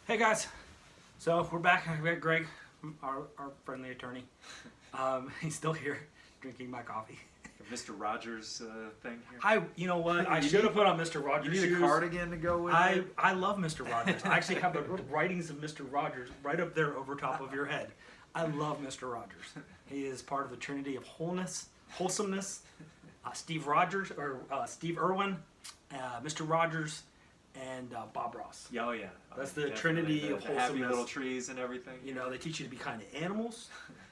Hey guys, so we're back. We got Greg, our friendly attorney. He's still here, drinking my coffee. Mr. Rogers thing here. You know what? I should have put on Mr. Rogers. You need shoes. a cardigan to go with it? I love Mr. Rogers. I actually have the writings of Mr. Rogers right up there over top of your head. I love Mr. Rogers. He is part of the Trinity of wholesomeness. Steve Irwin, Mr. Rogers, and Bob Ross. Oh yeah. That's the Trinity of wholesomeness. Happy little trees and everything. You know, they teach you to be kind to animals.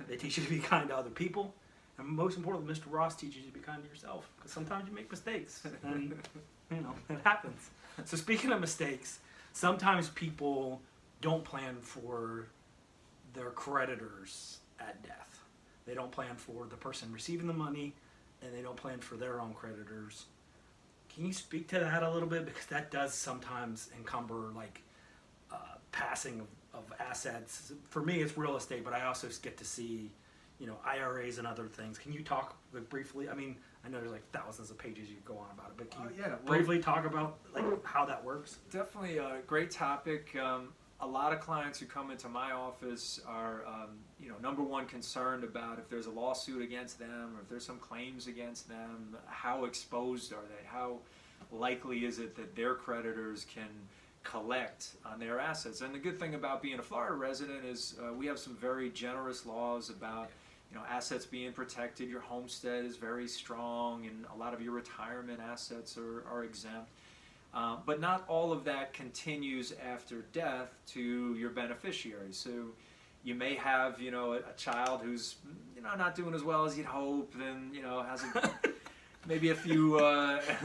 They teach you to be kind to other people. And most importantly, Mr. Ross teaches you to be kind to yourself. Because sometimes you make mistakes. And, you know, it happens. So speaking of mistakes, sometimes people don't plan for their creditors at death. They don't plan for the person receiving the money, and they don't plan for their own creditors. Can you speak to that a little bit? Because that does sometimes encumber, like, passing of assets. For me, it's real estate, but I also get to see, you know, IRAs and other things. Can you talk briefly? I mean, I know there's like thousands of pages you could go on about it, but can you briefly talk about like how that works? Definitely a great topic. A lot of clients who come into my office are, number one, concerned about if there's a lawsuit against them or if there's some claims against them. How exposed are they? How likely is it that their creditors can collect on their assets? And the good thing about being a Florida resident is we have some very generous laws about assets being protected. Your homestead is very strong, and a lot of your retirement assets are exempt. But not all of that continues after death to your beneficiaries. So you may have a child who's not doing as well as you'd hope, and has maybe a few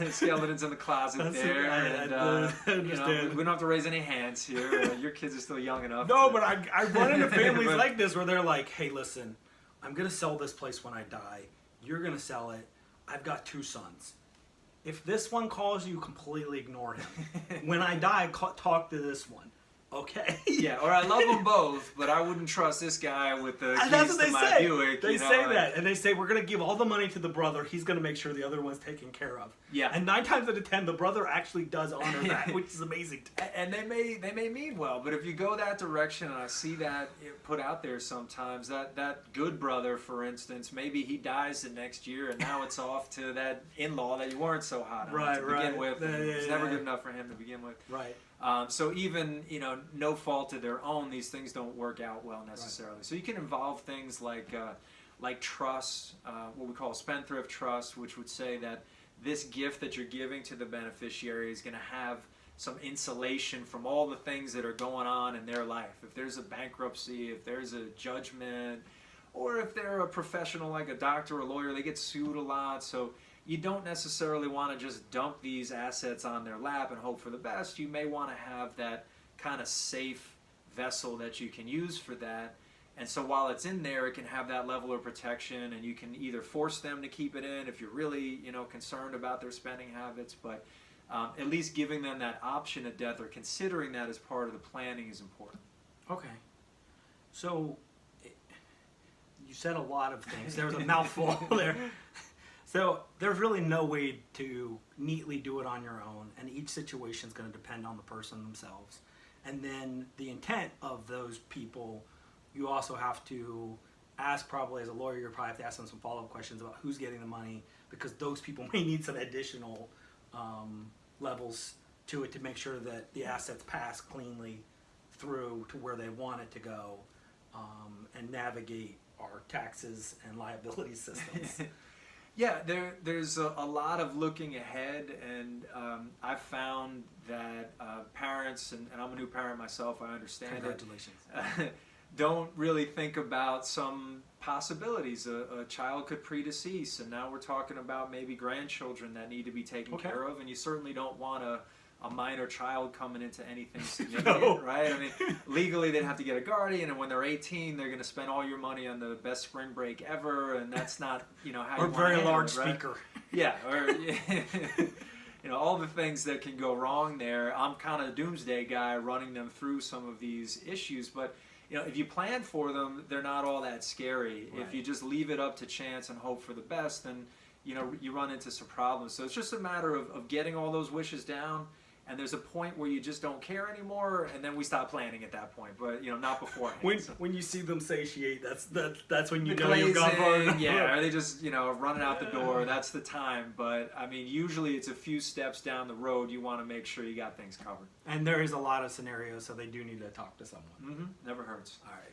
skeletons in the closet there. We don't have to raise any hands here. Your kids are still young enough. No, but I run into families like this where they're like, hey, listen, I'm going to sell this place when I die. You're going to sell it. I've got 2 sons. If this one calls you, completely ignore him. When I die, talk to this one. Okay. Yeah, or I love them both, but I wouldn't trust this guy with the keys to my Buick. They say that, and they say we're going to give all the money to the brother. He's going to make sure the other one's taken care of. Yeah. And 9 times out of 10, the brother actually does honor that, which is amazing. And they may mean well, but if you go that direction, and I see that put out there sometimes, that good brother, for instance, maybe he dies the next year, and now it's off to that in-law that you weren't so hot on to begin with. It's never good enough for him to begin with. Right. So even, no fault of their own, these things don't work out well necessarily. Right. So you can involve things like trust, what we call a spendthrift trust, which would say that this gift that you're giving to the beneficiary is going to have some insulation from all the things that are going on in their life. If there's a bankruptcy, if there's a judgment, or if they're a professional like a doctor or a lawyer, they get sued a lot. So you don't necessarily want to just dump these assets on their lap and hope for the best. You may want to have that kind of safe vessel that you can use for that. And so while it's in there, it can have that level of protection, and you can either force them to keep it in if you're really, concerned about their spending habits, but at least giving them that option at death or considering that as part of the planning is important. Okay. So you said a lot of things. There was a mouthful there. So there's really no way to neatly do it on your own, and each situation is going to depend on the person themselves. And then the intent of those people, you also have to ask, probably as a lawyer, you probably have to ask them some follow-up questions about who's getting the money, because those people may need some additional levels to it to make sure that the assets pass cleanly through to where they want it to go, and navigate our taxes and liability systems. Yeah, there's a lot of looking ahead, and I've found that parents, and I'm a new parent myself, I understand Congratulations. don't really think about some possibilities. A child could predecease, and now we're talking about maybe grandchildren that need to be taken care of, and you certainly don't want a minor child coming into anything significant, right? I mean, legally they'd have to get a guardian, and when they're 18, they're going to spend all your money on the best spring break ever, and that's not, how you or want very to large right? speaker. Yeah, or all the things that can go wrong there. I'm kind of a doomsday guy running them through some of these issues, but if you plan for them, they're not all that scary. Right. If you just leave it up to chance and hope for the best, then you run into some problems. So it's just a matter of getting all those wishes down and there's a point where you just don't care anymore, and then we stop planning at that point. But not beforehand. When you see them satiate, that's when you The know you've gone far glazing, enough. yeah, are they just running out the door? That's the time. But I mean, usually it's a few steps down the road. You want to make sure you got things covered. And there is a lot of scenarios, so they do need to talk to someone. Never hurts. All right.